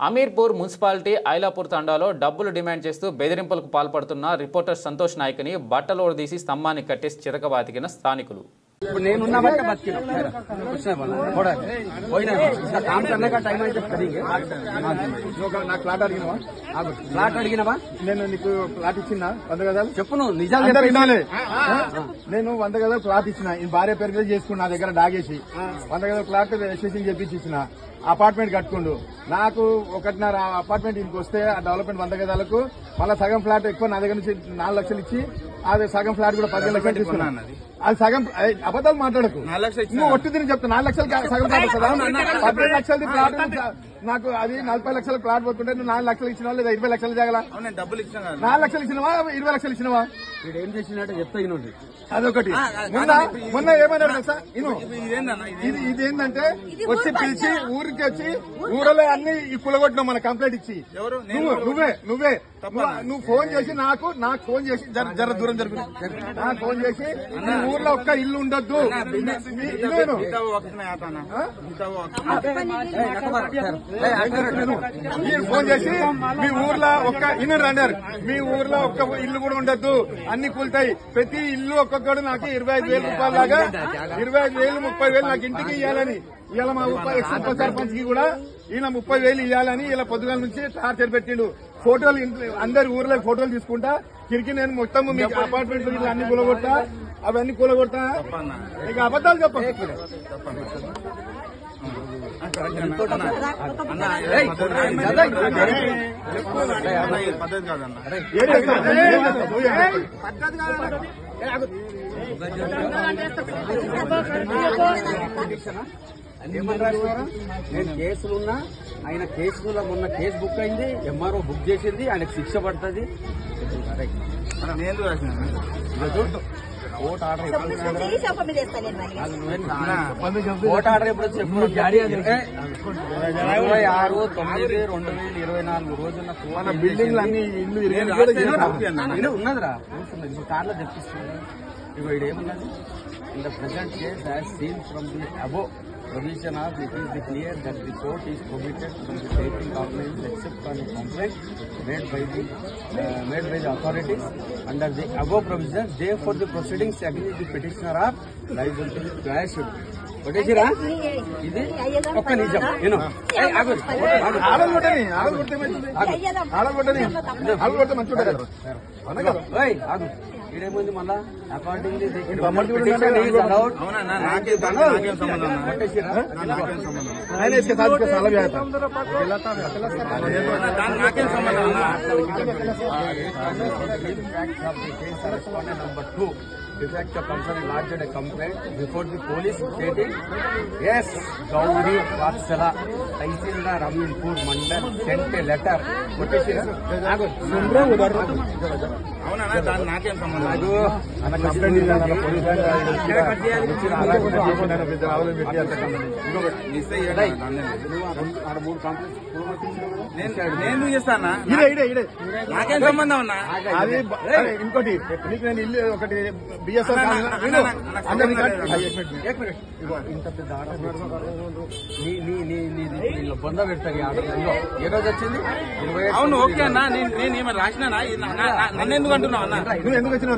Ameerpur municipality Ailapur తండాలో డబ్బులు demand చేస్తూ బెదిరింపులకు పాల్పడుతున్న రిపోర్టర్ సంతోష్ నాయక్ని బట్టలు ఓడదీసి స్తంభాన్ని కట్టేసి చిరకబాతికిన స్థానికులు. నేను నీకు ప్లాట్ ఇచ్చిన 100 గదాలు చెప్పు నిజాలు వినాలి. నేను 100 గదాలు ప్లాట్ ఇచ్చిన ఈ భార్య పేరు చేసుకుని నా దగ్గర డాగేసి 100 గదాలు ప్లాట్ రిజిస్ట్రేషన్ చేపించి ఇచ్చిన అపార్ట్మెంట్ కట్టుకుండు. నాకు 1.5 అపార్ట్మెంట్ ఇంటికి వస్తే ఆ డెవలప్మెంట్ 100 గదాలకు మళ్ళీ సగం ఫ్లాట్ ఎక్కువ నా దగ్గర నుంచి 4 లక్షలు ఇచ్చి అది సగం ఫ్లాట్ కూడా 10 లక్షలు తీసుకున్నాను. అది సగం అబద్దాలు మాట్లాడకు. నువ్వు ఒట్టి తిరిగి చెప్తా 4 లక్షలు సగం ఫ్లాట్ వస్తుందా? 15 లక్షలది ప్లాట్ నాకు అది 40 లక్షల ప్లాట్ పోతుంటే నువ్వు 4 లక్షలు ఇచ్చినావా లేదా 20 లక్షలు జాగలా? 4 లక్షలు ఇచ్చినవా 20 లక్షలు ఇచ్చినవా? వీడు ఏం చేసినట్టు చెప్తా ఇనండి. అదొకటి. మొన్న ఏమన్నాడు తెలుసా? ఇదేంటంటే వచ్చి పిలిచి ఊరికి వచ్చి ఊరలో అన్ని కులగొట్టినావు మన కంప్లైంట్ ఇచ్చి. నువ్వే నువ్వు ఫోన్ చేసి నాకు ఫోన్ చేసి జర దూరం జరుగు నాకు ఫోన్ చేసి నీ ఊర్లో ఒక్క ఇల్లు ఉండొద్దు ఫోన్ చేసి మీ ఊర్లో ఒక్క ఇన్నర్ అన్నారు మీ ఊర్లో ఒక్క ఇల్లు కూడా ఉండొద్దు అన్ని కూలుతాయి. ప్రతి ఇల్లు ఒక్కొక్కడు నాకు 25,000 రూపాయల లాగా 25,000 30,000 నాకు ఇంటికి ఇవ్వాలని ఇలా మా ఉప సర్పంచ్ కి కూడా ఈయన 30,000 ఇవ్వాలని ఇలా పొద్దుగాల నుంచి టార్చర్ పెట్టిండు. ఫోటోలు అందరి ఊర్లో ఫోటోలు తీసుకుంటా తిరిగి నేను మొత్తం మీ అపార్ట్మెంట్ అన్ని కూలగొట్టా అవన్నీ కూలగొట్టా ఇక అబద్దాలు చెప్పండి. నేను కేసులున్నా ఆయన కేసులో మొన్న కేసు బుక్ అయింది, ఎంఆర్ఓ బుక్ చేసింది, ఆయనకు శిక్ష పడుతుంది. కోర్టు ఆర్డర్ ఎప్పుడు 26/9/2024 రోజున మన బిల్డింగ్లు అన్ని ఇల్లు ఉన్నదిరా కార్లో తెప్పిస్తుంది. ఇగో ఇదేమున్నది in the present case as seen from the above provision of it is clear that the court is prohibited from taking complaints except on a complaint made by the authorities under the above provision. Therefore the proceedings against the petitioner are liable to be quashed. కొట్టేసిరా ఇది ఒక్క నిజం నేను ఇదేముంది మళ్ళా according number 2 defect of concern lodged a complaint before the police stating yes Gauri Vatsala Tahsildar Amirpur Mandal sent a letter. నేను చేస్తానా నాకేం సంబంధం ఉన్నా అది ఇంకోటి నీకు నేను ఇల్లు ఒకటి బిఎస్ఆర్ ఇంత పెద్ద ఆర్డర్ బొంద పెడతాయి ఆర్డర్ ఏ రోజు వచ్చింది? అవును ఓకే అన్న నేను ఏమైనా రాసినా నన్ను ఎందుకు అంటున్నావు అన్న? నువ్వు ఎందుకు వచ్చినావు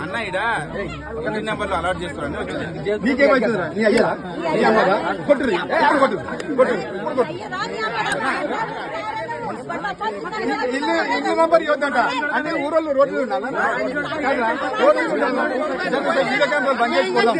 అన్న ఇడ 1 నెంబర్లు అలర్ట్ చేస్తున్నాను. నీకేమైతుందిరా? నీ అయ్యారా నీ అమ్మరా? కొట్టుర్రి ఇల్లు నంబర్ ఇవ్వద్దంట అన్ని ఊరోళ్ళు రోడ్లు ఉండాలి బంద్ చేసుకోవాలి.